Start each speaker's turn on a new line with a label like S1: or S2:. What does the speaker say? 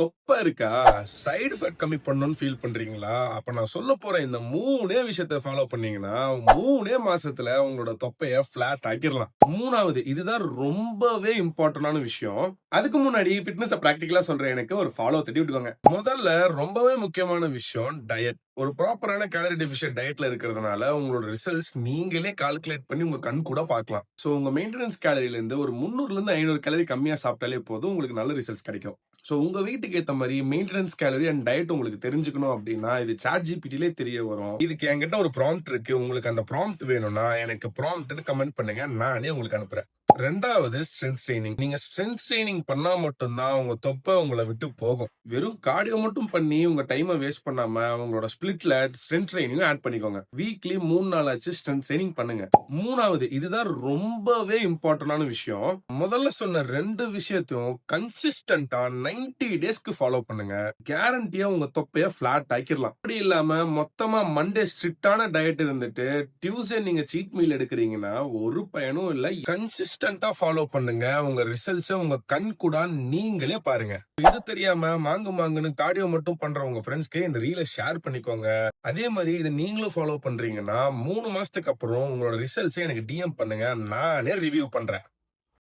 S1: தொப்பை இருக்கா? Side effect கம்மி பண்ணணும்னு ஃபீல் பண்றீங்களா? அப்ப நான் சொல்லப் போற இந்த 3 விஷயத்த ஃபாலோ பண்ணீங்கன்னா, 3 மாசத்துல உங்களோட தொப்பைய ஃபிளாட் ஆக்கிரலாம். 3வது இதுதான் ரொம்பவே இம்பார்ட்டன்டான விஷயம். அதுக்கு முன்னாடி ஃபிட்னஸ பிராக்டிகலா சொல்ற எனக்கு ஒரு ஃபாலோ தட்டி விட்டுக்கோங்க. முதல்ல ரொம்பவே முக்கியமான விஷயம் டயட். ஒரு ப்ராப்பரான கேலரி டெஃபிஷியன்ட் டயட்ல இருக்கிறதுனால உங்களோட ரிசல்ட்ஸ் நீங்களே கால்குலேட் பண்ணி உங்க கண் கூட பார்க்கலாம். சோ உங்க மெயின்டனன்ஸ் கேலரில இருந்து ஒரு 300ல இருந்து 500 கேலரி கம்மியா சாப்பிட்டாலே போதும் உங்களுக்கு நல்ல ரிசல்ட்ஸ் கிடைக்கும். சோ உங்க வெயிட்டுக்கு ஏத்த மாதிரி மெயின்டனன்ஸ் கேலரி அண்ட் டயட் உங்களுக்கு தெரிஞ்சுக்கணும் அப்படின்னா இது சாட் ஜிபிடிலே தெரிய வரும். இதுக்கு என்கிட்ட ஒரு ப்ராம்ப்ட் இருக்கு. உங்களுக்கு அந்த ப்ராம்ப்ட் வேணும்னா எனக்கு ப்ராம்ப்ட்னு கமெண்ட் பண்ணுங்க. நானே உங்களுக்கு அனுப்புறேன். 2வது ஸ்ட்ரென்த் ட்ரெய்னிங். நீங்க ஸ்ட்ரென்த் ட்ரெய்னிங் பண்ணா மட்டும் தான் உங்க தொப்பை உங்கள விட்டு போகும். வெறும் கார்டியோ மட்டும் பண்ணி உங்க டைமை வேஸ்ட் பண்ணாம உங்களோட ஸ்பிளிட்ல ஸ்ட்ரென்த் ட்ரெய்னிங் ஆட் பண்ணிக்கோங்க. வீக்லி 3 நாளாச்சு ஸ்ட்ரென்த் ட்ரெய்னிங் பண்ணுங்க. 3வது இதுதான் ரொம்பவே இம்பார்ட்டன்டான விஷயம். முதல்ல சொன்ன 2 விஷயத்தையும் கன்சிஸ்டன்டா 90 டேஸ்க்கு ஃபாலோ பண்ணுங்க. கேரண்டியா உங்க தொப்பைய ஃபிளாட் ஆக்கிரலாம். அப்படி இல்லாம மொத்தமா மண்டே ஸ்ட்ரிக்டான டயட் இருந்துட்டு டியூஸ்டே நீங்க சீட் மீல் எடுக்கிறீங்கன்னா ஒரு பயனும் இல்ல. கன்சிஸ்டன்டா ஃபாலோ பண்ணுங்க. உங்க ரிசல்ட்ஸ் உங்க கண் கூட நீங்களே பாருங்க. இது தெரியாம மாங்குன்னு கார்டியோ மட்டும் பண்ற உங்க ஃப்ரெண்ட்ஸ்க்கு இந்த ரீலை ஷேர் பண்ணிக்கோங்க. அதே மாதிரி இதை நீங்களும் ஃபாலோ பண்றீங்கன்னா 3 மாசத்துக்கு அப்புறம் உங்களோட ரிசல்ட்ஸ் எனக்கு டிஎம் பண்ணுங்க. நானே ரிவ்யூ பண்றேன்.